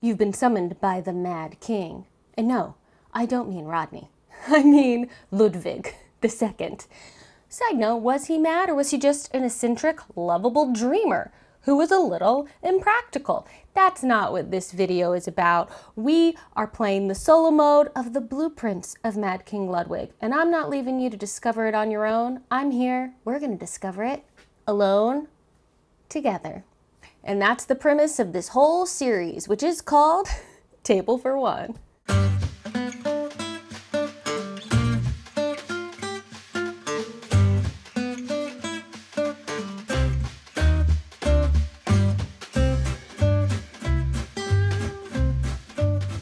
You've been summoned by the Mad King. And no, I don't mean Rodney. I mean Ludwig II. Side note, was he mad or was he just an eccentric, lovable dreamer who was a little impractical? That's not what this video is about. We are playing the solo mode of the blueprints of Mad King Ludwig, and I'm not leaving you to discover it on your own. I'm here. We're going to discover it alone, together. And that's the premise of this whole series, which is called Table for One.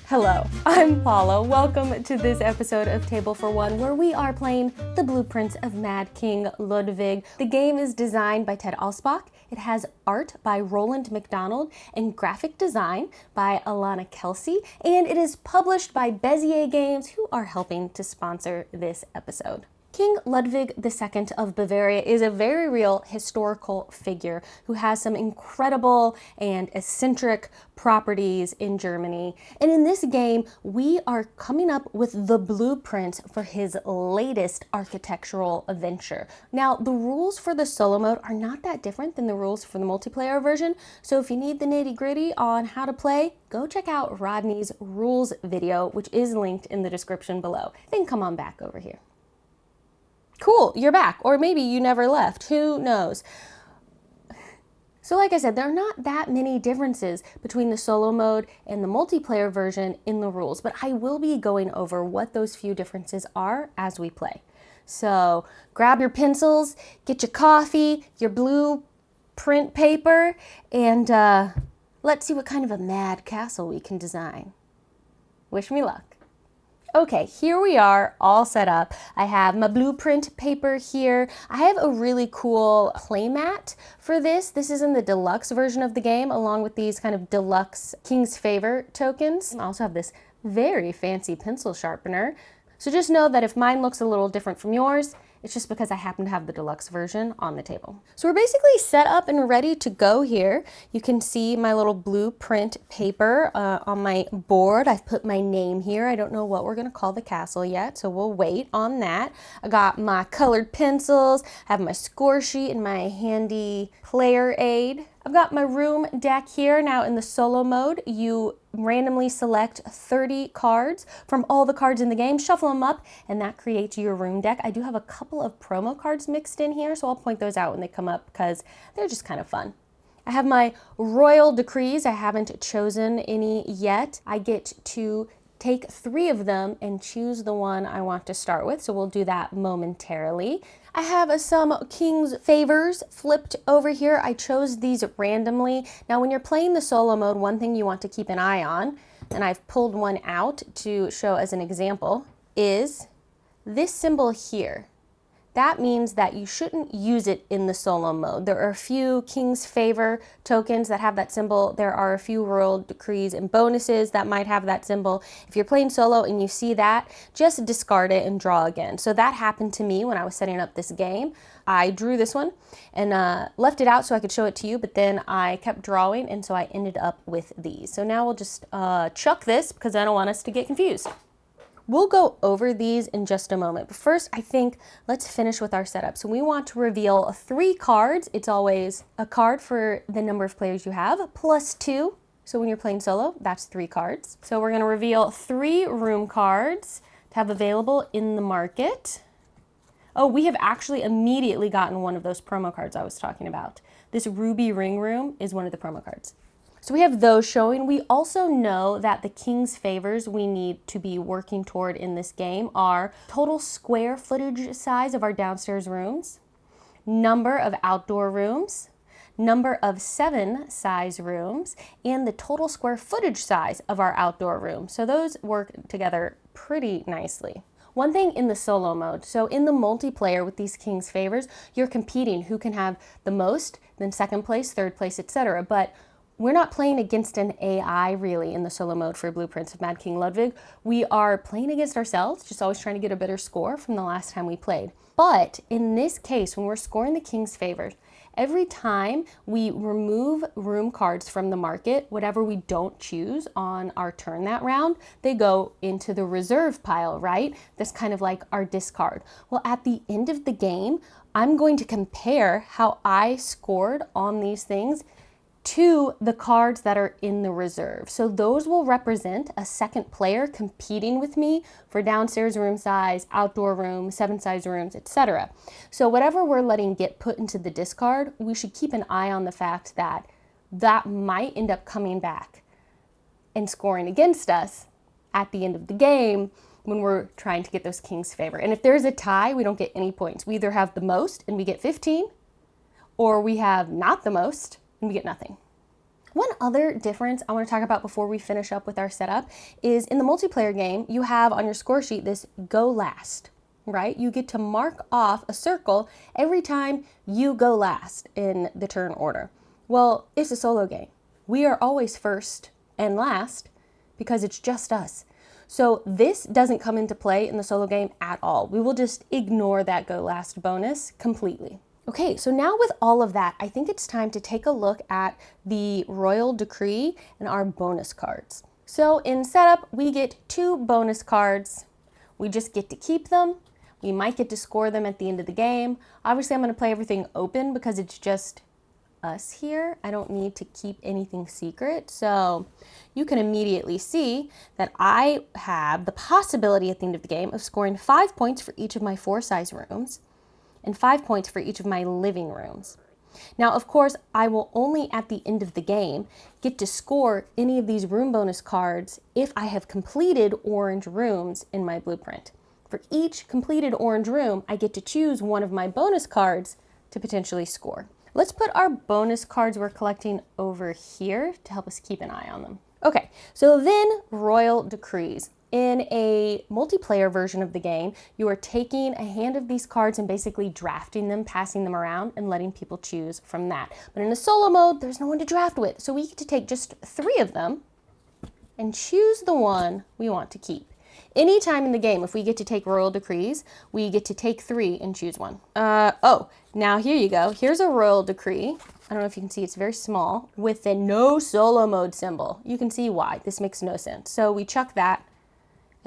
Hello, I'm Paula. Welcome to this episode of Table for One, where we are playing the blueprints of Mad King Ludwig. The game is designed by Ted Alspach. It has art by Roland McDonald and graphic design by Alana Kelsey, and it is published by Bezier Games, who are helping to sponsor this episode. King Ludwig II of Bavaria is a very real historical figure who has some incredible and eccentric properties in Germany. And in this game, we are coming up with the blueprint for his latest architectural venture. Now, the rules for the solo mode are not that different than the rules for the multiplayer version. So if you need the nitty-gritty on how to play, go check out Rodney's rules video, which is linked in the description below. Then come on back over here. Cool, you're back. Or maybe you never left. Who knows? So like I said, there are not that many differences between the solo mode and the multiplayer version in the rules, but I will be going over what those few differences are as we play. So grab your pencils, get your coffee, your blue print paper, and let's see what kind of a mad castle we can design. Wish me luck. Okay, here we are all set up. I have my blueprint paper here. I have a really cool playmat for this. This is in the deluxe version of the game, along with these kind of deluxe King's Favor tokens. I also have this very fancy pencil sharpener. So just know that if mine looks a little different from yours, it's just because I happen to have the deluxe version on the table. So we're basically set up and ready to go here. You can see my little blueprint paper on my board. I've put my name here. I don't know what we're gonna call the castle yet, so we'll wait on that. I got my colored pencils, I have my score sheet and my handy player aid. I've got my room deck here. Now in the solo mode, you randomly select 30 cards from all the cards in the game, shuffle them up, and that creates your room deck. I do have a couple of promo cards mixed in here, so I'll point those out when they come up because they're just kind of fun. I have my royal decrees. I haven't chosen any yet. I get to take 3 of them and choose the one I want to start with, so we'll do that momentarily. I have some King's Favors flipped over here. I chose these randomly. Now, when you're playing the solo mode, one thing you want to keep an eye on, and I've pulled one out to show as an example, is this symbol here. That means that you shouldn't use it in the solo mode. There are a few King's Favor tokens that have that symbol. There are a few Royal Decrees and bonuses that might have that symbol. If you're playing solo and you see that, just discard it and draw again. So that happened to me when I was setting up this game. I drew this one and left it out so I could show it to you, but then I kept drawing, and so I ended up with these. So now we'll just chuck this because I don't want us to get confused. We'll go over these in just a moment, but first I think let's finish with our setup. So we want to reveal 3 cards. It's always a card for the number of players you have, plus 2. So when you're playing solo, that's 3 cards. So we're gonna reveal 3 room cards to have available in the market. Oh, we have actually immediately gotten one of those promo cards I was talking about. This Ruby Ring Room is one of the promo cards. So we have those showing. We also know that the King's Favors we need to be working toward in this game are total square footage size of our downstairs rooms, number of outdoor rooms, number of 7 size rooms, and the total square footage size of our outdoor room. So those work together pretty nicely. One thing in the solo mode, so in the multiplayer with these King's Favors, you're competing who can have the most, then second place, third place, etc. But we're not playing against an AI really in the solo mode for Blueprints of Mad King Ludwig. We are playing against ourselves, just always trying to get a better score from the last time we played. But in this case, when we're scoring the King's Favors, Every time we remove room cards from the market, whatever we don't choose on our turn that round, they go into the reserve pile, right? That's kind of like our discard. Well, at the end of the game, I'm going to compare how I scored on these things to the cards that are in the reserve. So those will represent a second player competing with me for downstairs room size, outdoor room, 7-size rooms, etc. So whatever we're letting get put into the discard, we should keep an eye on the fact that that might end up coming back and scoring against us at the end of the game when we're trying to get those kings favor. And if there's a tie, we don't get any points. We either have the most and we get 15, or we have not the most and we get nothing. One other difference I want to talk about before we finish up with our setup is in the multiplayer game, you have on your score sheet this go last, right? You get to mark off a circle every time you go last in the turn order. Well, it's a solo game. We are always first and last because it's just us. So this doesn't come into play in the solo game at all. We will just ignore that go last bonus completely. Okay, so now with all of that, I think it's time to take a look at the royal decree and our bonus cards. So in setup, we get 2 bonus cards. We just get to keep them. We might get to score them at the end of the game. Obviously, I'm going to play everything open because it's just us here. I don't need to keep anything secret. So you can immediately see that I have the possibility at the end of the game of scoring 5 points for each of my 4-size rooms and 5 points for each of my living rooms. Now, of course, I will only at the end of the game get to score any of these room bonus cards if I have completed orange rooms in my blueprint. For each completed orange room, I get to choose one of my bonus cards to potentially score. Let's put our bonus cards we're collecting over here to help us keep an eye on them. Okay, so then royal decrees. In a multiplayer version of the game, you are taking a hand of these cards and basically drafting them, passing them around, and letting people choose from that. But in a solo mode, there's no one to draft with. So we get to take just 3 of them and choose the one we want to keep. Anytime in the game, if we get to take royal decrees, we get to take 3 and choose one. Oh, now here you go. Here's a royal decree. I don't know if you can see, it's very small, with the no solo mode symbol. You can see why. This makes no sense. So we chuck that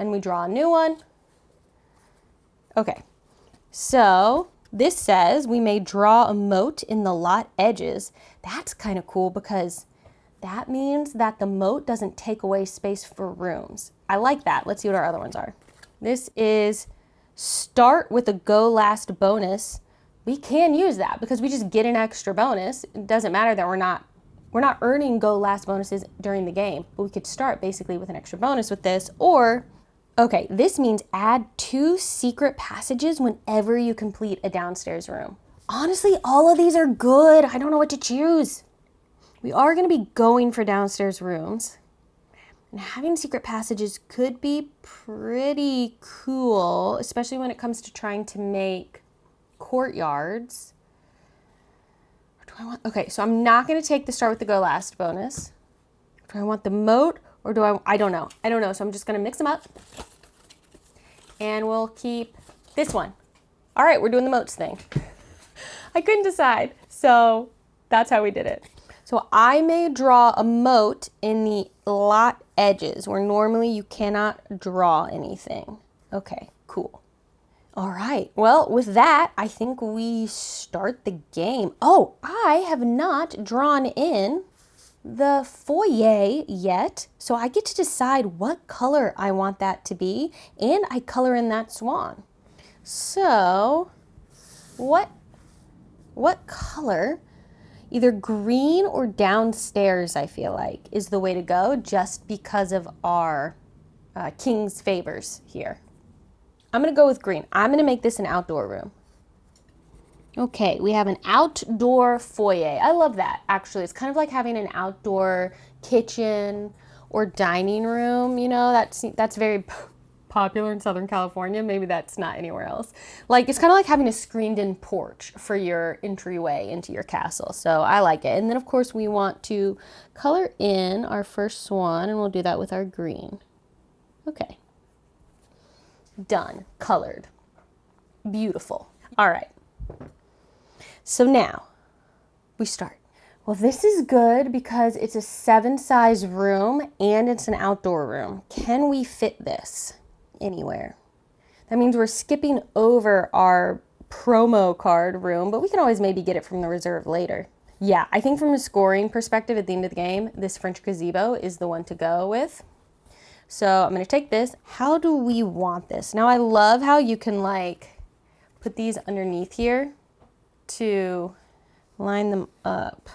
and we draw a new one. Okay, so this says we may draw a moat in the lot edges. That's kind of cool because that means that the moat doesn't take away space for rooms. I like that. Let's see what our other ones are. This is start with a go last bonus. We can use that because we just get an extra bonus. It doesn't matter that we're not earning go last bonuses during the game, but we could start basically with an extra bonus with this. Or okay, this means add 2 secret passages whenever you complete a downstairs room. Honestly, all of these are good. I don't know what to choose. We are going to be going for downstairs rooms, and having secret passages could be pretty cool, especially when it comes to trying to make courtyards. Okay, so I'm not going to take the start with the go last bonus. Do I want the moat or do I don't know. So I'm just going to mix them up. And we'll keep this one. All right, we're doing the moats thing. I couldn't decide, so that's how we did it. So I may draw a moat in the lot edges where normally you cannot draw anything. Okay, cool. All right, well, with that, I think we start the game. Oh, I have not drawn in the foyer yet, so I get to decide what color I want that to be, and I color in that swan. So, what color? Either green or downstairs, I feel like, is the way to go, just because of our king's favors here. I'm gonna go with green. I'm gonna make this an outdoor room. Okay, we have an outdoor foyer. I love that, actually. It's kind of like having an outdoor kitchen or dining room, you know, that's very popular in Southern California. Maybe that's not anywhere else. Like, it's kind of like having a screened-in porch for your entryway into your castle. So I like it. And then, of course, we want to color in our first swan, and we'll do that with our green. Okay. Done. Colored. Beautiful. All right. So now, we start. Well, this is good because it's a 7-size room and it's an outdoor room. Can we fit this anywhere? That means we're skipping over our promo card room, but we can always maybe get it from the reserve later. Yeah, I think from a scoring perspective at the end of the game, this French gazebo is the one to go with. So I'm gonna take this. How do we want this? Now I love how you can like put these underneath here to line them up.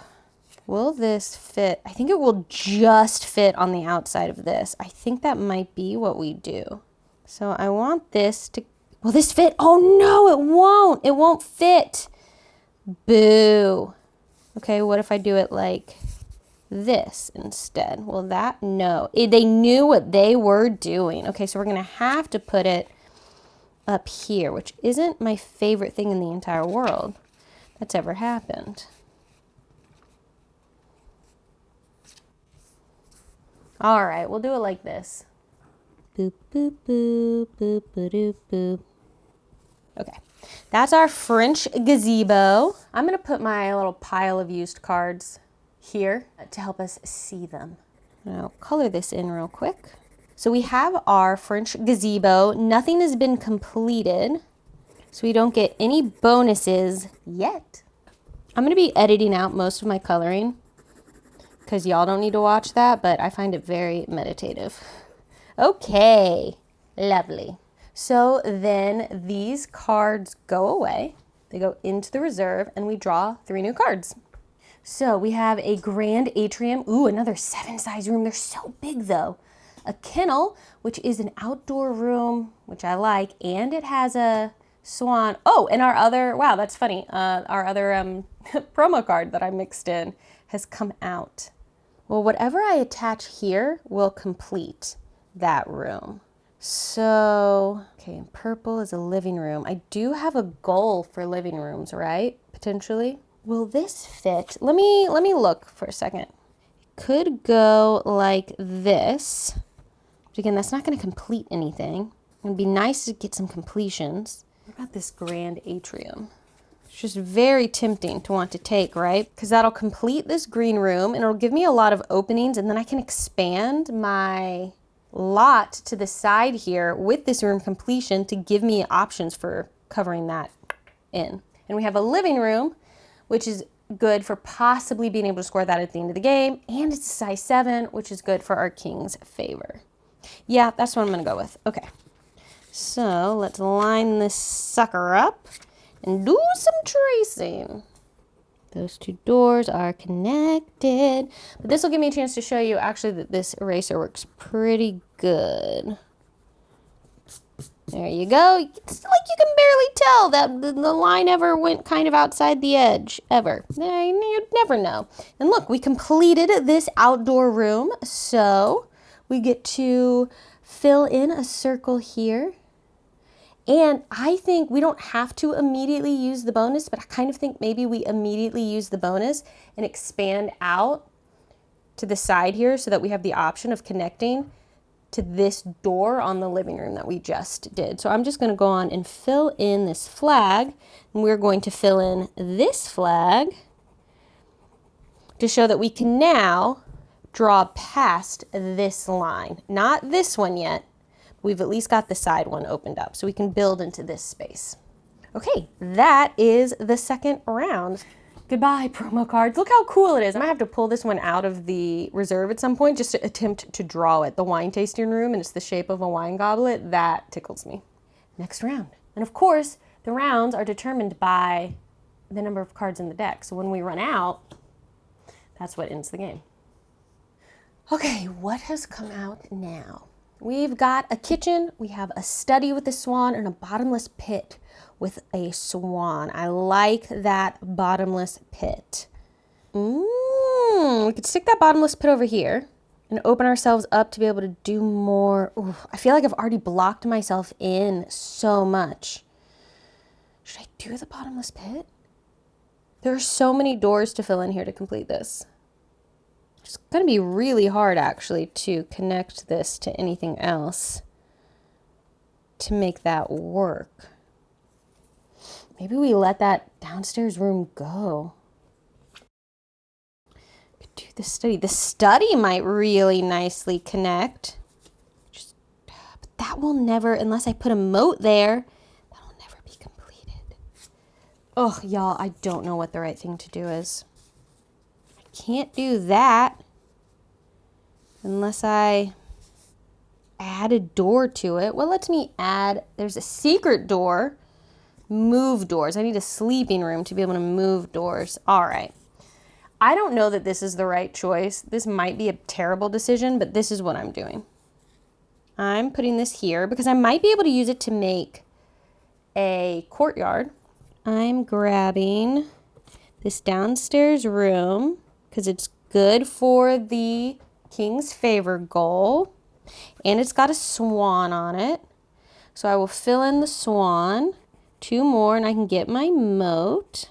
Will this fit? I think it will just fit on the outside of this. I think that might be what we do. So I want this to, will this fit? Oh no, it won't. It won't fit. Boo. Okay, what if I do it like this instead? Well, that, no. They knew what they were doing. Okay, so we're gonna have to put it up here, which isn't my favorite thing in the entire world that's ever happened. All right, we'll do it like this. Boop, boop, boop, boop, boop, boop. Okay, that's our French gazebo. I'm gonna put my little pile of used cards here to help us see them. I'll color this in real quick. So we have our French gazebo. Nothing has been completed, so we don't get any bonuses yet. I'm gonna be editing out most of my coloring because y'all don't need to watch that, but I find it very meditative. Okay, lovely. So then these cards go away. They go into the reserve and we draw 3 new cards. So we have a grand atrium. Ooh, another 7-size room. They're so big though. A kennel, which is an outdoor room, which I like, and it has a swan. Oh, and our other, wow, that's funny. Our other promo card that I mixed in has come out. Well, whatever I attach here will complete that room. So, okay, and purple is a living room. I do have a goal for living rooms, right? Potentially. Will this fit? Let me look for a second. It could go like this. But again, that's not going to complete anything. It'd be nice to get some completions. What about this grand atrium? It's just very tempting to want to take, right? Because that'll complete this green room and it'll give me a lot of openings, and then I can expand my lot to the side here with this room completion to give me options for covering that in. And we have a living room, which is good for possibly being able to score that at the end of the game. And it's a size 7, which is good for our king's favor. Yeah, that's what I'm gonna go with. Okay, so let's line this sucker up and do some tracing. Those 2 doors are connected, but this will give me a chance to show you actually that this eraser works pretty good. There you go. It's like you can barely tell that the line ever went kind of outside the edge, ever. You'd never know. And look, we completed this outdoor room, so we get to fill in a circle here. And I think we don't have to immediately use the bonus, but I kind of think maybe we immediately use the bonus and expand out to the side here so that we have the option of connecting to this door on the living room that we just did. So I'm just going to go on and fill in this flag, and we're going to fill in this flag to show that we can now draw past this line. Not this one yet. We've at least got the side one opened up so we can build into this space. Okay, that is the second round. Goodbye, promo cards. Look how cool it is. I might have to pull this one out of the reserve at some point just to attempt to draw it. The wine tasting room, and it's the shape of a wine goblet. That tickles me. Next round. And of course, the rounds are determined by the number of cards in the deck. So when we run out, that's what ends the game. Okay, what has come out now? We've got a kitchen, we have a study with a swan, and a bottomless pit with a swan. I like that bottomless pit. We could stick that bottomless pit over here and open ourselves up to be able to do more. Ooh, I feel like I've already blocked myself in so much. Should I do the bottomless pit? There are so many doors to fill in here to complete this. It's going to be really hard, actually, to connect this to anything else to make that work. Maybe we let that downstairs room go. do the study. The study might really nicely connect. But that will never, unless I put a moat there, that will never be completed. Oh, y'all, I don't know what the right thing to do is. I can't do that unless I add a door to it. What lets me add, there's a secret door. Move doors. I need a sleeping room to be able to move doors. All right. I don't know that this is the right choice. This might be a terrible decision, but this is what I'm doing. I'm putting this here because I might be able to use it to make a courtyard. I'm grabbing this downstairs room because it's good for the king's favor goal, and it's got a swan on it. So I will fill in the swan. 2 more and I can get my moat.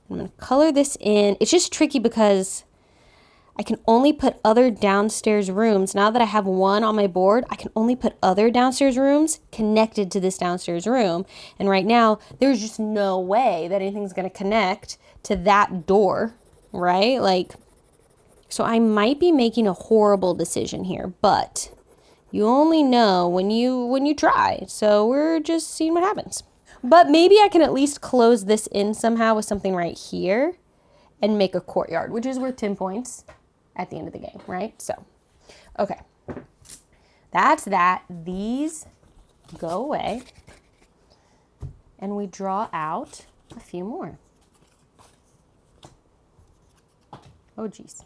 I'm going to color this in. It's just tricky because I can only put other downstairs rooms. Now that I have one on my board, I can only put other downstairs rooms connected to this downstairs room. And right now, there's just no way that anything's going to connect to that door, right? Like, so I might be making a horrible decision here, but you only know when you try. So we're just seeing what happens. But maybe I can at least close this in somehow with something right here and make a courtyard, which is worth 10 points at the end of the game, right? So, okay. That's that. These go away. And we draw out a few more. Oh, geez.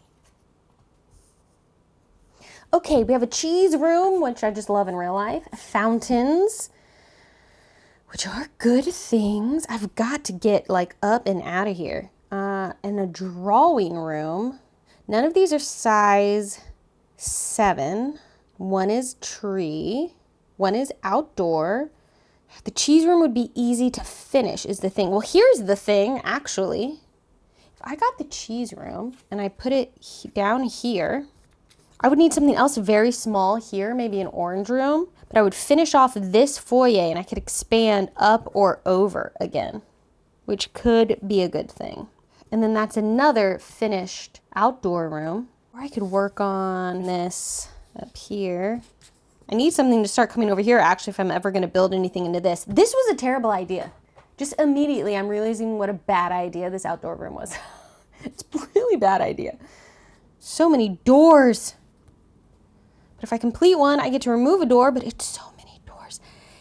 Okay, we have a cheese room, which I just love in real life. Fountains, which are good things. I've got to get like up and out of here. And a drawing room. None of these are size 7. One is tree. One is outdoor. The cheese room would be easy to finish is the thing. Well, here's the thing, actually. If I got the cheese room and I put it down here, I would need something else very small here, maybe an orange room, but I would finish off this foyer and I could expand up or over again, which could be a good thing. And then that's another finished outdoor room where I could work on this up here. I need something to start coming over here, actually, if I'm ever going to build anything into this. This was a terrible idea. Just immediately, I'm realizing what a bad idea this outdoor room was. It's a really bad idea. So many doors. But if I complete one, I get to remove a door, but it's so many doors.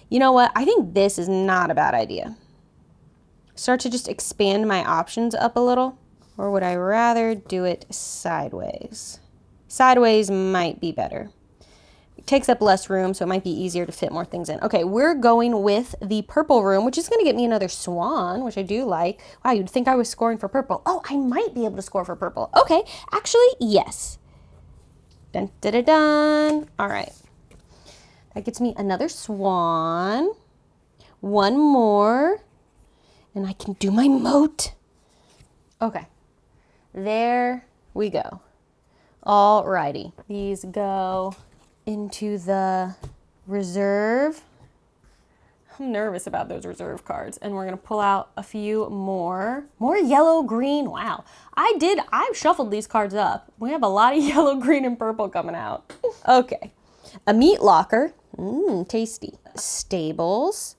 You know what? I think this is not a bad idea. Start to just expand my options up a little, or would I rather do it sideways? Sideways might be better. It takes up less room, so it might be easier to fit more things in. Okay, we're going with the purple room, which is going to get me another swan, which I do like. Wow, you'd think I was scoring for purple. Oh, I might be able to score for purple. Okay, actually, yes. Dun, dun, dun, dun. All right. That gets me another swan. One more. And I can do my moat. Okay. There we go. All righty. These go into the reserve. I'm nervous about those reserve cards. And we're going to pull out a few more. More yellow, green. Wow. I've shuffled these cards up. We have a lot of yellow, green, and purple coming out. Okay. A meat locker. Tasty. Stables.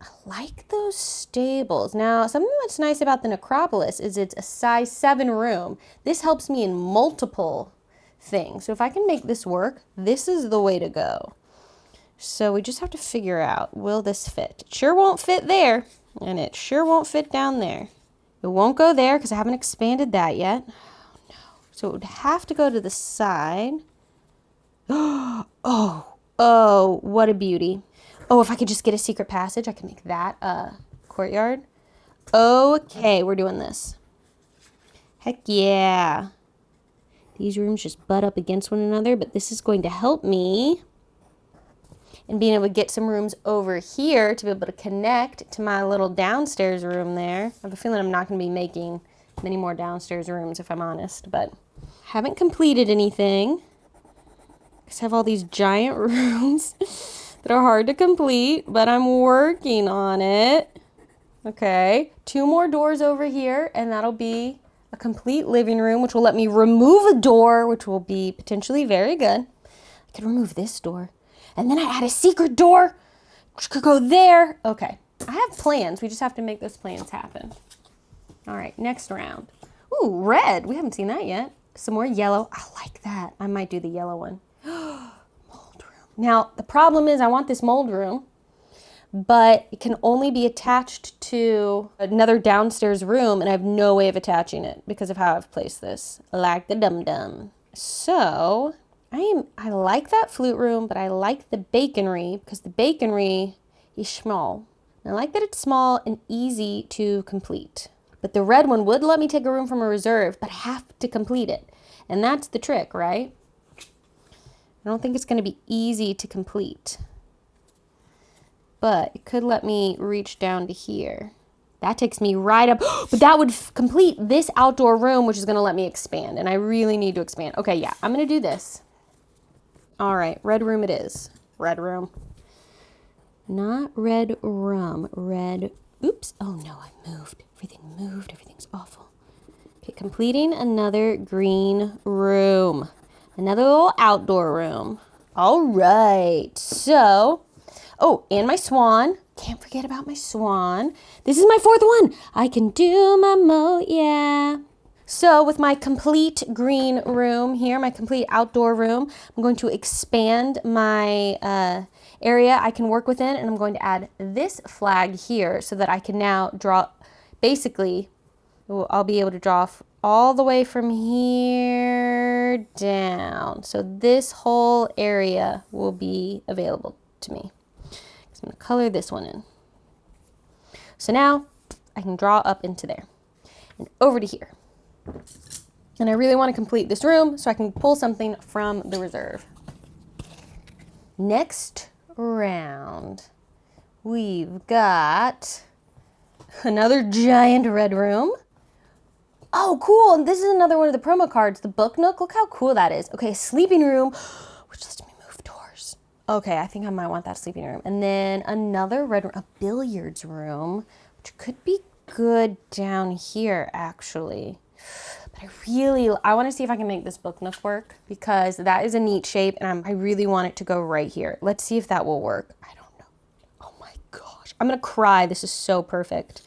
I like those stables. Now, something that's nice about the necropolis is it's a size 7 room. This helps me in multiple things. So if I can make this work, this is the way to go. So we just have to figure out, will this fit? It sure won't fit there, and it sure won't fit down there. It won't go there because I haven't expanded that yet. Oh, no. So it would have to go to the side. Oh, what a beauty. Oh, if I could just get a secret passage, I can make that a courtyard. Okay, we're doing this. Heck yeah. These rooms just butt up against one another, but this is going to help me in being able to get some rooms over here to be able to connect to my little downstairs room there. I have a feeling I'm not going to be making many more downstairs rooms, if I'm honest, but haven't completed anything. Because I have all these giant rooms that are hard to complete, but I'm working on it. Okay, 2 more doors over here, and that'll be a complete living room, which will let me remove a door, which will be potentially very good. I could remove this door. And then I add a secret door, which could go there. Okay, I have plans. We just have to make those plans happen. All right, next round. Ooh, red. We haven't seen that yet. Some more yellow. I like that. I might do the yellow one. Mold room. Now, the problem is I want this mold room, but it can only be attached to another downstairs room, and I have no way of attaching it because of how I've placed this. Like the dum-dum. So I like that flute room, but I like the baconry because the baconry is small. And I like that it's small and easy to complete. But the red one would let me take a room from a reserve, but I have to complete it. And that's the trick, right? I don't think it's going to be easy to complete. But it could let me reach down to here. That takes me right up. But that would complete this outdoor room, which is going to let me expand. And I really need to expand. Okay, yeah, I'm going to do this. All right, red room it is. Red room. Not red rum. Red. Oops. Oh, no, I moved. Everything moved. Everything's awful. Okay, completing another green room. Another little outdoor room. All right. So, oh, and my swan. Can't forget about my swan. This is my fourth one. I can do my yeah. So with my complete green room here, my complete outdoor room, I'm going to expand my area I can work within, and I'm going to add this flag here so that I can now draw, basically, I'll be able to draw all the way from here down. So this whole area will be available to me. So I'm going to color this one in. So now I can draw up into there and over to here. And I really want to complete this room so I can pull something from the reserve. Next round, we've got another giant red room. Oh, cool. And this is another one of the promo cards, the Book Nook. Look how cool that is. Okay, sleeping room, which lets me move doors. Okay, I think I might want that sleeping room. And then another red room, a billiards room, which could be good down here, actually. But I want to see if I can make this Book Nook work because that is a neat shape and I really want it to go right here. Let's see if that will work. I don't know. Oh my gosh. I'm going to cry. This is so perfect.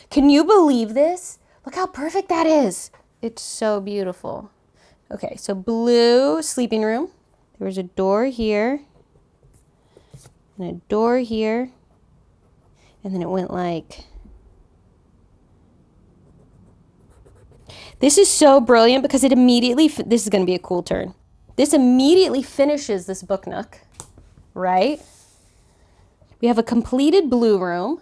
Can you believe this? Look how perfect that is. It's so beautiful. Okay, so blue sleeping room. There was a door here and a door here. And then it went like... This is so brilliant because it immediately, this is going to be a cool turn. This immediately finishes this Book Nook, right? We have a completed blue room.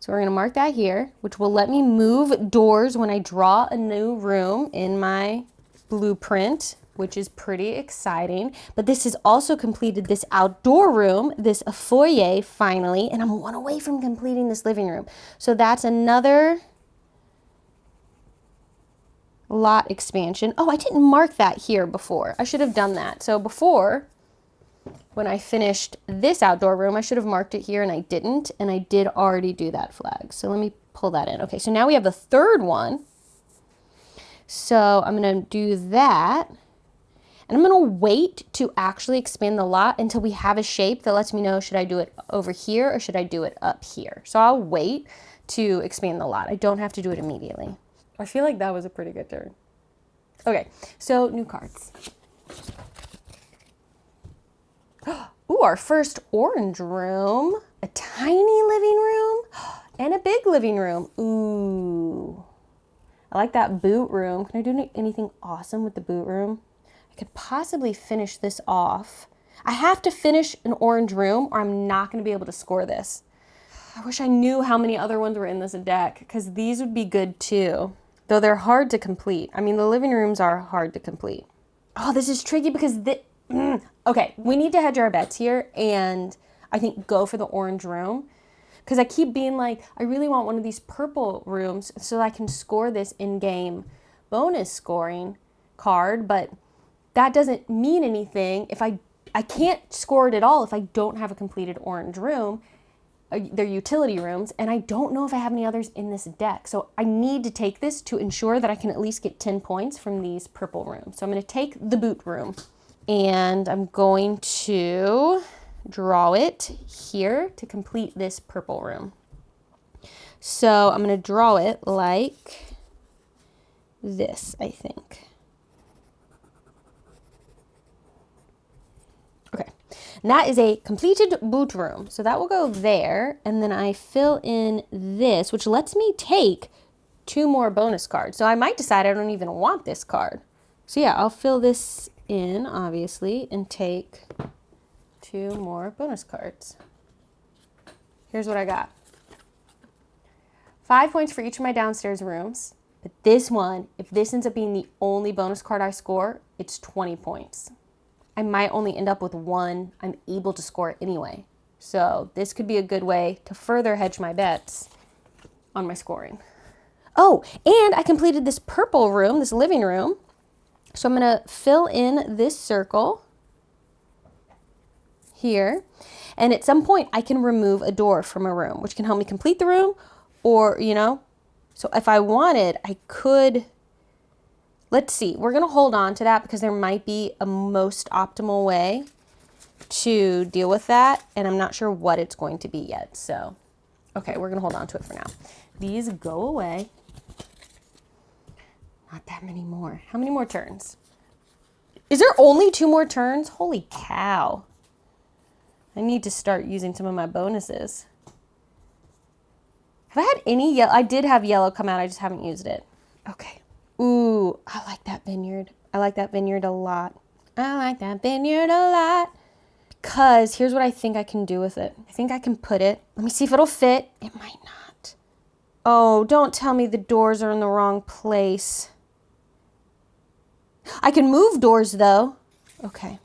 So we're going to mark that here, which will let me move doors when I draw a new room in my blueprint, which is pretty exciting. But this has also completed this outdoor room, this foyer finally, and I'm one away from completing this living room. So that's another lot expansion. Oh, I didn't mark that here before. I should have done that. So before, when I finished this outdoor room, I should have marked it here and I didn't. And I did already do that flag. So let me pull that in. Okay, so now we have the third one. So I'm going to do that. And I'm going to wait to actually expand the lot until we have a shape that lets me know, should I do it over here or should I do it up here? So I'll wait to expand the lot. I don't have to do it immediately. I feel like that was a pretty good turn. Okay, so new cards. Ooh, our first orange room. A tiny living room and a big living room. Ooh, I like that boot room. Can I do anything awesome with the boot room? I could possibly finish this off. I have to finish an orange room or I'm not going to be able to score this. I wish I knew how many other ones were in this deck because these would be good too. Though they're hard to complete. I mean, the living rooms are hard to complete. Oh, this is tricky because okay, we need to hedge our bets here and I think go for the orange room because I keep being like, I really want one of these purple rooms so I can score this in-game bonus scoring card, but that doesn't mean anything if I can't score it at all if I don't have a completed orange room. they're utility rooms, and I don't know if I have any others in this deck. So I need to take this to ensure that I can at least get 10 points from these purple rooms. So I'm going to take the boot room, and I'm going to draw it here to complete this purple room. So I'm going to draw it like this, I think. Okay, and that is a completed boot room. So that will go there, and then I fill in this, which lets me take 2 more bonus cards. So I might decide I don't even want this card. So yeah, I'll fill this in, obviously, and take 2 more bonus cards. Here's what I got. 5 points for each of my downstairs rooms. But this one, if this ends up being the only bonus card I score, it's 20 points. I might only end up with 1. I'm able to score it anyway. So this could be a good way to further hedge my bets on my scoring. Oh, and I completed this purple room, this living room. So I'm going to fill in this circle here. And at some point, I can remove a door from a room, which can help me complete the room. Or, you know, so if I wanted, I could, let's see, we're going to hold on to that because there might be a most optimal way to deal with that. And I'm not sure what it's going to be yet. So, okay, we're going to hold on to it for now. These go away. Not that many more. How many more turns? Is there only 2 more turns? Holy cow. I need to start using some of my bonuses. Have I had any yellow? I did have yellow come out. I just haven't used it. Okay. Ooh, I like that vineyard. I like that vineyard a lot. I like that vineyard a lot. Because here's what I think I can do with it. I think I can put it. Let me see if it'll fit. It might not. Oh, don't tell me the doors are in the wrong place. I can move doors though. Okay.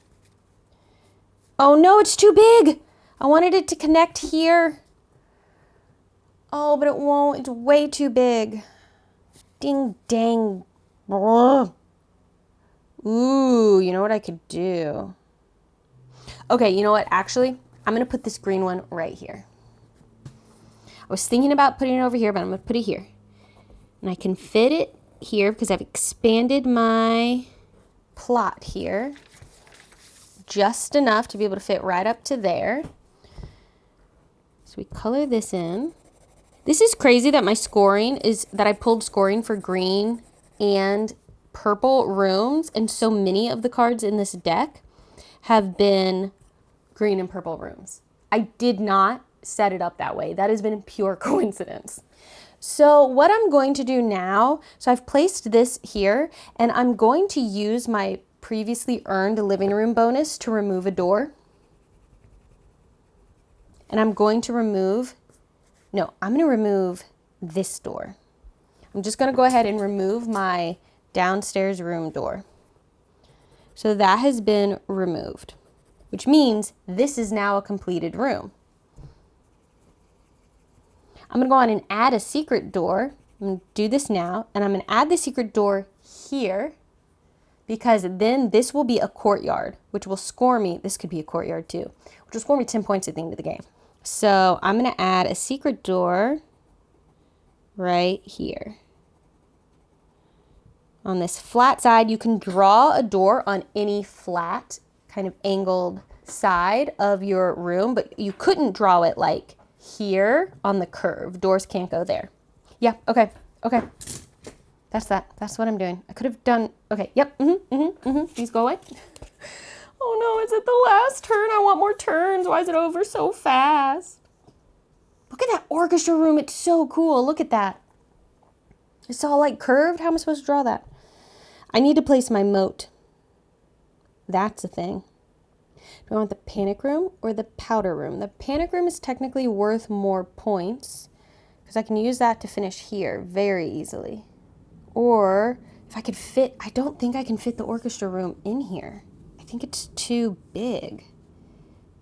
Oh no, it's too big. I wanted it to connect here. Oh, but it won't. It's way too big. Ding dang. Ooh, you know what I could do? Okay, you know what? Actually, I'm going to put this green one right here. I was thinking about putting it over here, but I'm going to put it here. And I can fit it here because I've expanded my plot here just enough to be able to fit right up to there. So we color this in. This is crazy that my scoring is that I pulled scoring for green and purple rooms, and so many of the cards in this deck have been green and purple rooms. I did not set it up that way. That has been pure coincidence. So what I'm going to do now, so I've placed this here, and I'm going to use my previously earned living room bonus to remove a door. And I'm going to remove, no, I'm going to remove this door. I'm just going to go ahead and remove my downstairs room door. So that has been removed, which means this is now a completed room. I'm going to go on and add a secret door. I'm going to do this now, and I'm going to add the secret door here because then this will be a courtyard, which will score me. This could be a courtyard too, which will score me 10 points at the end of the game. So I'm going to add a secret door right here. On this flat side, you can draw a door on any flat kind of angled side of your room, but you couldn't draw it like here on the curve. Doors can't go there. Yeah, okay. That's that. That's what I'm doing. I could have done, okay, yep, These go away. Oh no, is it the last turn? I want more turns. Why is it over so fast? Look at that orchestra room. It's so cool. Look at that. It's all like curved. How am I supposed to draw that? I need to place my moat. That's a thing. Do I want the panic room or the powder room? The panic room is technically worth more points because I can use that to finish here very easily. Or if I could fit, I don't think I can fit the orchestra room in here. I think it's too big.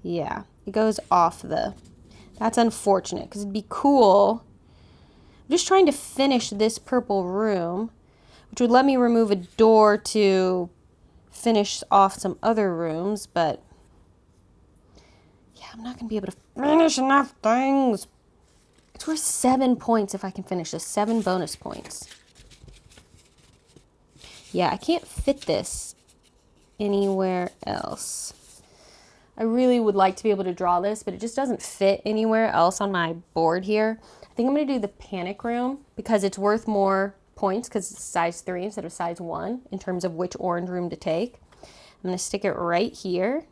Yeah, it goes off the, that's unfortunate because it'd be cool. I'm just trying to finish this purple room, which would let me remove a door to finish off some other rooms, but Yeah, I'm not gonna be able to finish enough things. It's worth 7 points if I can finish this, 7 bonus points. Yeah, I can't fit this anywhere else. I really would like to be able to draw this, but it just doesn't fit anywhere else on my board here. I think I'm gonna do the panic room because it's worth more points because it's size 3 instead of size 1 in terms of which orange room to take. I'm gonna stick it right here.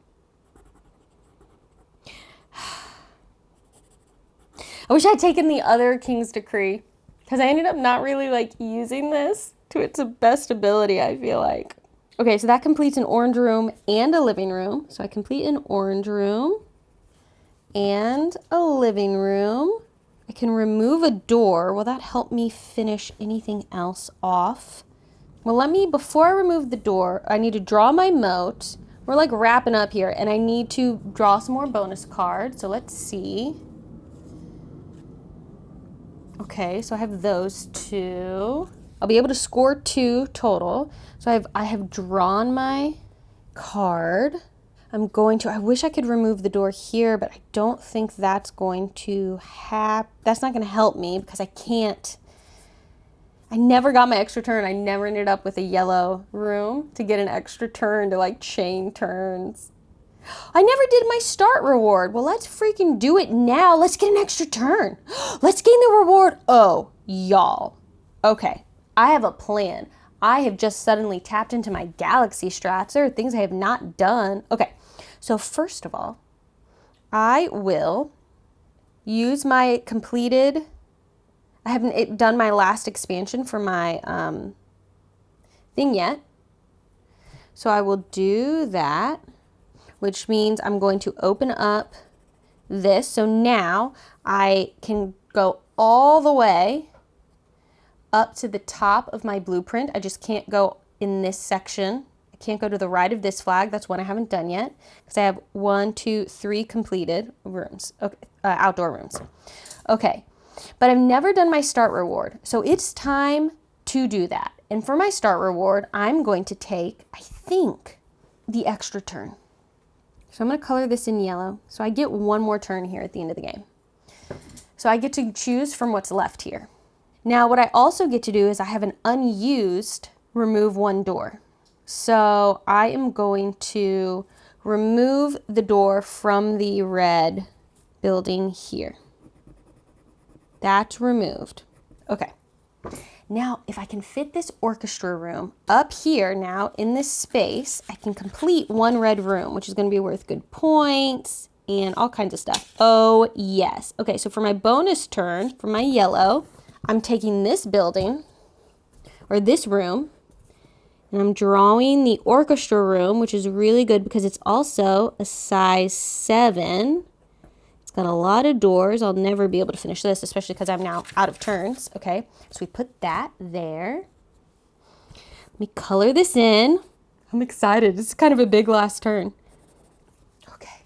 I wish I'd taken the other King's Decree because I ended up not really like using this to its best ability, I feel like. Okay, so that completes an orange room and a living room. So I complete an orange room and a living room. I can remove a door. Will that help me finish anything else off? Well, before I remove the door, I need to draw my moat. We're like wrapping up here and I need to draw some more bonus cards. So let's see. Okay, so I have those 2. I'll be able to score 2 total. So I have drawn my card. I wish I could remove the door here, but I don't think that's going to that's not going to help me because I never got my extra turn. I never ended up with a yellow room to get an extra turn to like chain turns. I never did my start reward. Well, let's freaking do it now. Let's get an extra turn. Let's gain the reward. Oh, y'all. Okay, I have a plan. I have just suddenly tapped into my galaxy strats. There are things I have not done. Okay, so first of all, I will use my completed, I haven't done my last expansion for my thing yet. So I will do that, which means I'm going to open up this. So now I can go all the way up to the top of my blueprint. I just can't go in this section. I can't go to the right of this flag. That's one I haven't done yet because I have 1, 2, 3 completed rooms, okay, outdoor rooms. Okay, but I've never done my start reward. So it's time to do that. And for my start reward, I'm going to take, I think, the extra turn. So I'm going to color this in yellow. So I get 1 more turn here at the end of the game. So I get to choose from what's left here. Now what I also get to do is I have an unused remove 1 door. So I am going to remove the door from the red building here. That's removed. Okay. Now, if I can fit this orchestra room up here now in this space, I can complete 1 red room, which is going to be worth good points and all kinds of stuff. Oh, yes. Okay, so for my bonus turn, for my yellow, I'm taking this building, or this room, and I'm drawing the orchestra room, which is really good because it's also a size 7. It's got a lot of doors. I'll never be able to finish this, especially because I'm now out of turns. Okay, so we put that there. Let me color this in. I'm excited. It's kind of a big last turn. Okay.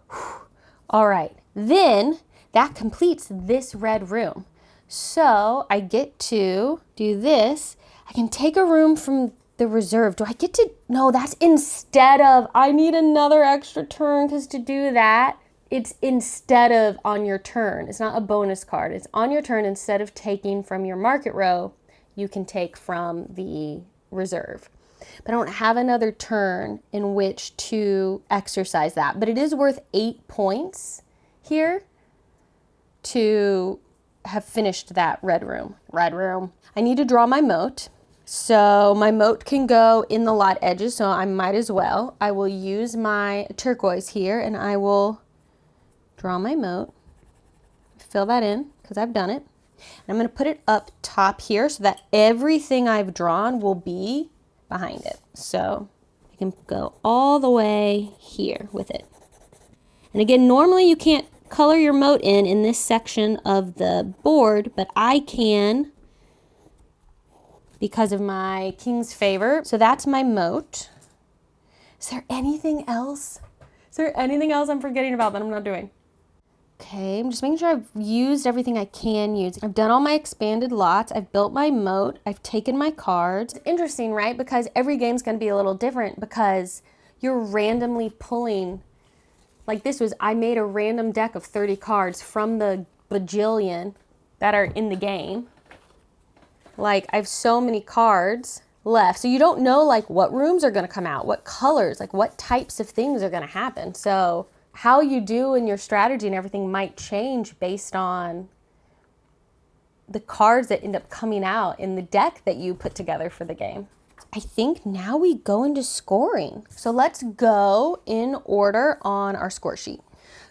Whew. All right. Then that completes this red room. So I get to do this. I can take a room from the reserve. Do I get to? No, that's instead of. I need another extra turn because to do that, it's instead of on your turn. It's not a bonus card. It's on your turn. Instead of taking from your market row, you can take from the reserve. But I don't have another turn in which to exercise that. But it is worth 8 points here to have finished that red room. I need to draw my moat. So my moat can go in the lot edges, so I might as well. I will use my turquoise here and I will draw my moat. Fill that in because I've done it. And I'm going to put it up top here so that everything I've drawn will be behind it. So I can go all the way here with it. And again, normally you can't color your moat in this section of the board, but I can because of my King's Favor. So that's my moat. Is there anything else? Is there anything else I'm forgetting about that I'm not doing? Okay, I'm just making sure I've used everything I can use. I've done all my expanded lots. I've built my moat. I've taken my cards. It's interesting, right? Because every game's going to be a little different because you're randomly pulling Like this was, I made a random deck of 30 cards from the bajillion that are in the game. Like I have so many cards left. So you don't know like what rooms are going to come out, what colors, like what types of things are going to happen. So how you do in your strategy and everything might change based on the cards that end up coming out in the deck that you put together for the game. I think now we go into scoring. So let's go in order on our score sheet.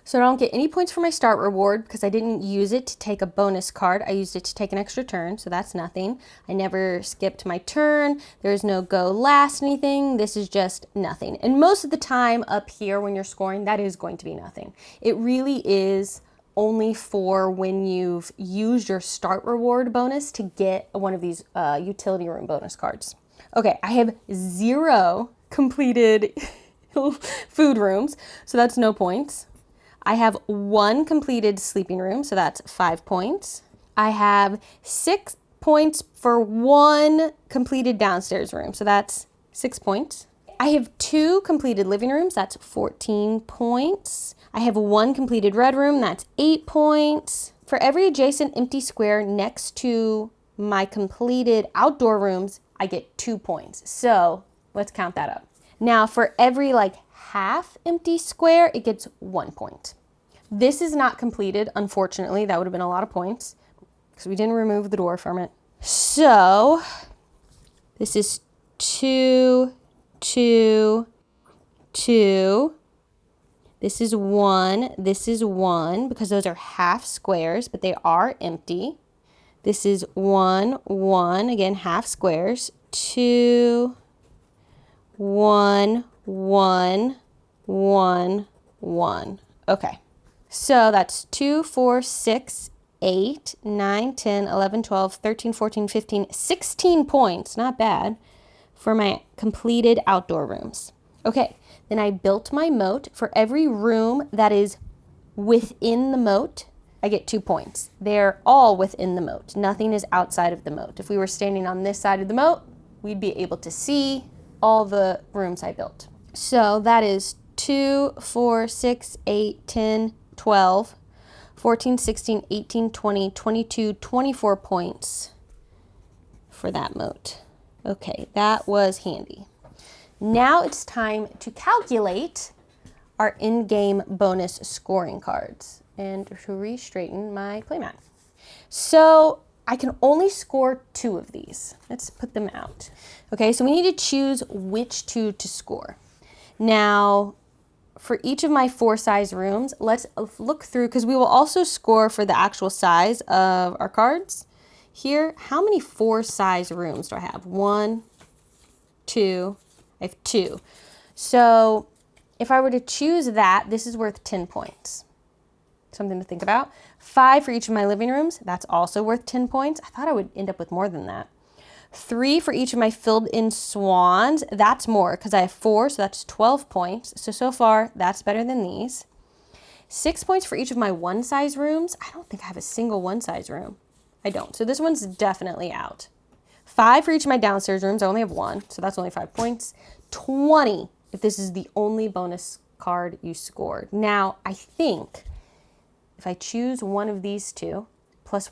So I don't get any points for my start reward because I didn't use it to take a bonus card. I used it to take an extra turn, so that's nothing. I never skipped my turn. There's no go last anything. This is just nothing. And most of the time up here when you're scoring, that is going to be nothing. It really is only for when you've used your start reward bonus to get one of these utility room bonus cards. Okay, I have 0 completed food rooms, so that's no points. I have 1 completed sleeping room, so that's 5 points. I have 6 points for 1 completed downstairs room, so that's 6 points. I have 2 completed living rooms, that's 14 points. I have 1 completed red room, that's 8 points. For every adjacent empty square next to my completed outdoor rooms, I get 2 points. So let's count that up. Now for every like half empty square, it gets 1 point. This is not completed, unfortunately. That would have been a lot of points because we didn't remove the door from it. So this is 2, 2, 2. This is 1. This is 1 because those are half squares, but they are empty. This is 1, 1, again, half squares. 2, 1, 1, 1, 1. Okay. So that's 2, 4, 6, 8, 9, 10, 11, 12, 13, 14, 15, 16 points. Not bad for my completed outdoor rooms. Okay. Then I built my moat. For every room that is within the moat, I get 2 points. They're all within the moat. Nothing is outside of the moat. If we were standing on this side of the moat, we'd be able to see all the rooms I built. So that is 2, 4, 6, 8, 10, 12, 14, 16, 18, 20, 22, 24 points for that moat. Okay, that was handy. Now it's time to calculate our in-game bonus scoring cards and to re-straighten my playmat. So I can only score 2 of these. Let's put them out. Okay, so we need to choose which 2 to score. Now, for each of my 4 size rooms, let's look through, because we will also score for the actual size of our cards. Here, how many 4 size rooms do I have? 1, 2, I have 2. So if I were to choose that, this is worth 10 points. Something to think about. 5 for each of my living rooms, that's also worth 10 points. I thought I would end up with more than that. 3 for each of my filled in swans, that's more because I have 4, so that's 12 points. So far, that's better than these. 6 points for each of my 1 size rooms. I don't think I have a single 1 size room. I don't, so this one's definitely out. 5 for each of my downstairs rooms, I only have 1, so that's only 5 points. 20 if this is the only bonus card you scored. Now, I think if I choose one of these 2, plus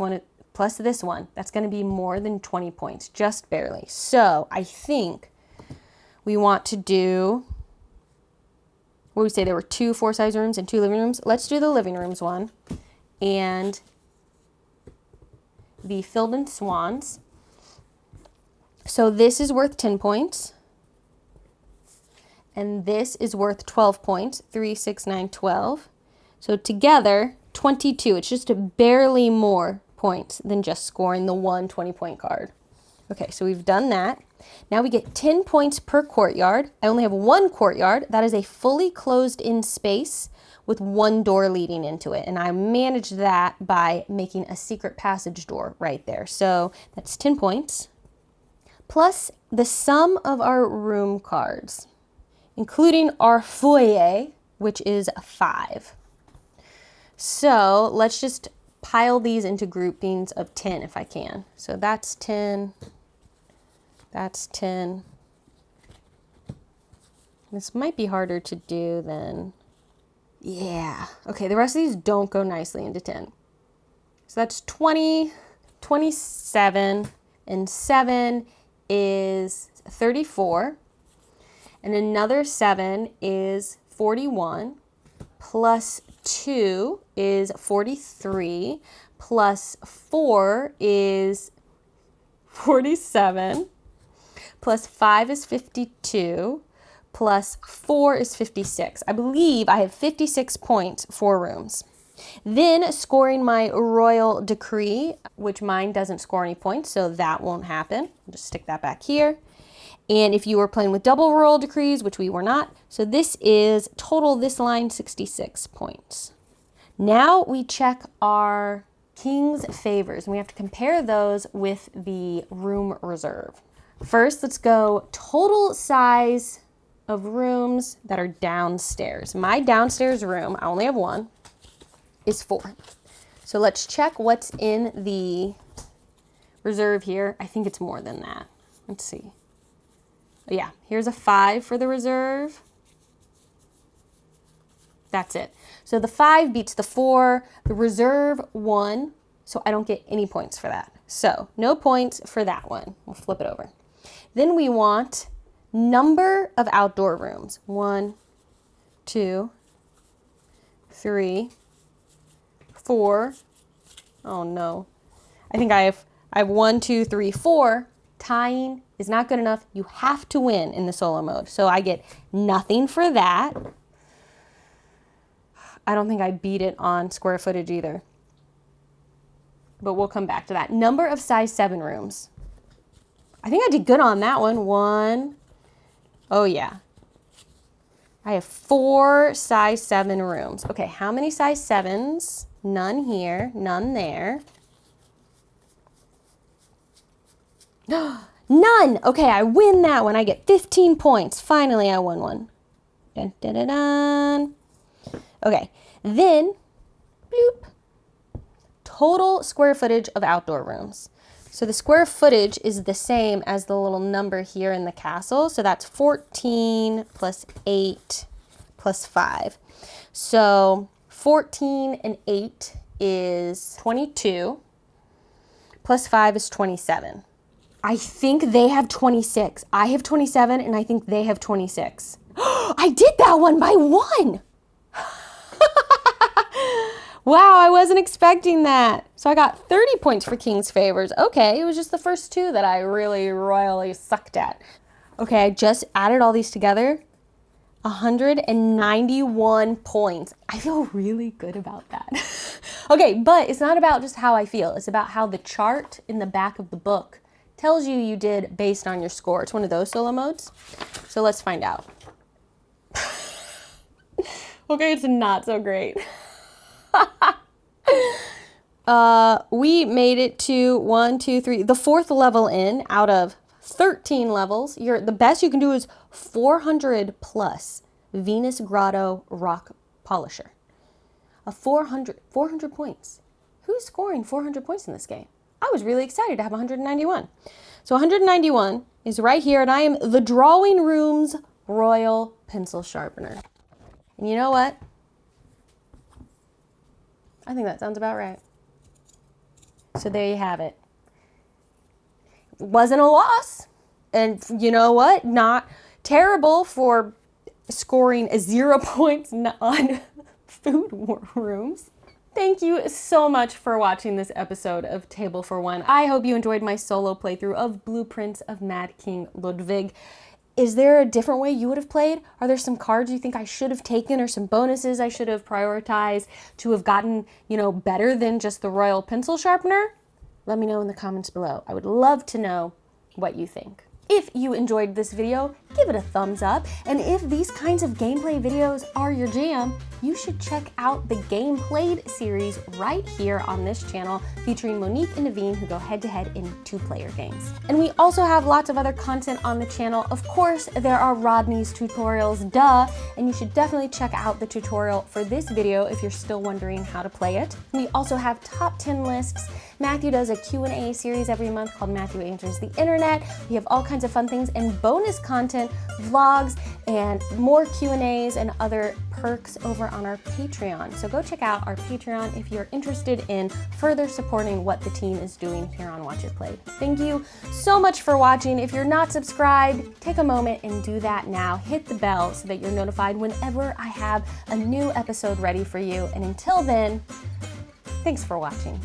this one, that's going to be more than 20 points, just barely. So I think we want to do, what do we say, there were 2 4 size rooms and 2 living rooms. Let's do the living rooms one and the filled in swans. So this is worth 10 points. And this is worth 12 points, 3, 6, 9, 12. So together, 22. It's just barely more points than just scoring the 1 20-point card. Okay, so we've done that. Now we get 10 points per courtyard. I only have 1 courtyard. That is a fully closed-in space with 1 door leading into it. And I managed that by making a secret passage door right there. So that's 10 points. Plus the sum of our room cards, including our foyer, which is 5. So let's just pile these into groupings of 10 if I can. So that's 10. That's 10. This might be harder to do than Yeah. Okay, the rest of these don't go nicely into 10. So that's 20, 27, and 7 is 34. And another 7 is 41. Plus 2 is 43. Plus 4 is 47. Plus 5 is 52. Plus 4 is 56. I believe I have 56 points for rooms. Then scoring my royal decree, which mine doesn't score any points, so that won't happen. I'll just stick that back here. And if you were playing with double royal decrees, which we were not, so this is total, this line, 66 points. Now we check our king's favors, and we have to compare those with the room reserve. First, let's go total size of rooms that are downstairs. My downstairs room, I only have one, is 4. So let's check what's in the reserve here. I think it's more than that. Let's see. Yeah, here's a 5 for the reserve. That's it. So the 5 beats the 4, the reserve 1, so I don't get any points for that. So no points for that one. We'll flip it over. Then we want number of outdoor rooms. 1, 2, 3, 4. Oh no. I think I have 1, 2, 3, 4. Tying is not good enough. You have to win in the solo mode. So I get nothing for that. I don't think I beat it on square footage either. But we'll come back to that. Number of size 7 rooms. I think I did good on that one. 1. Oh yeah. I have 4 size 7 rooms. Okay, how many size 7s? None here, none there. None! Okay, I win that one. I get 15 points. Finally, I won one. Dun, dun, dun, dun. Okay, then, bloop, total square footage of outdoor rooms. So the square footage is the same as the little number here in the castle. So that's 14 plus 8 plus 5. So 14 and 8 is 22. Plus 5 is 27. I think they have 26. I have 27 and I think they have 26. I did that one by 1. Wow, I wasn't expecting that. So I got 30 points for King's Favors. Okay, it was just the first 2 that I really royally sucked at. Okay, I just added all these together. 191 points. I feel really good about that. Okay, but it's not about just how I feel. It's about how the chart in the back of the book tells you you did based on your score. It's one of those solo modes. So let's find out. Okay, it's not so great. We made it to 1, 2, 3, the 4th level in out of 13 levels. The best you can do is 400 plus Venus Grotto Rock Polisher. 400 points. Who's scoring 400 points in this game? I was really excited to have 191. So 191 is right here, and I am the Drawing Room's Royal Pencil Sharpener. And you know what? I think that sounds about right. So there you have it. It wasn't a loss. And you know what? Not terrible for scoring 0 points on food rooms. Thank you so much for watching this episode of Table for One. I hope you enjoyed my solo playthrough of Blueprints of Mad King Ludwig. Is there a different way you would have played? Are there some cards you think I should have taken or some bonuses I should have prioritized to have gotten, better than just the Royal Pencil Sharpener? Let me know in the comments below. I would love to know what you think. If you enjoyed this video, give it a thumbs up. And if these kinds of gameplay videos are your jam, you should check out the Game Played series right here on this channel, featuring Monique and Naveen, who go head-to-head in 2-player games. And we also have lots of other content on the channel. Of course, there are Rodney's tutorials, duh, and you should definitely check out the tutorial for this video if you're still wondering how to play it. We also have top 10 lists. Matthew does a Q&A series every month called Matthew Answers the Internet. We have all kinds of fun things and bonus content content, vlogs, and more Q&As and other perks over on our Patreon. So go check out our Patreon if you're interested in further supporting what the team is doing here on Watch It Play. Thank you so much for watching. If you're not subscribed, take a moment and do that now. Hit the bell so that you're notified whenever I have a new episode ready for you. And until then, thanks for watching.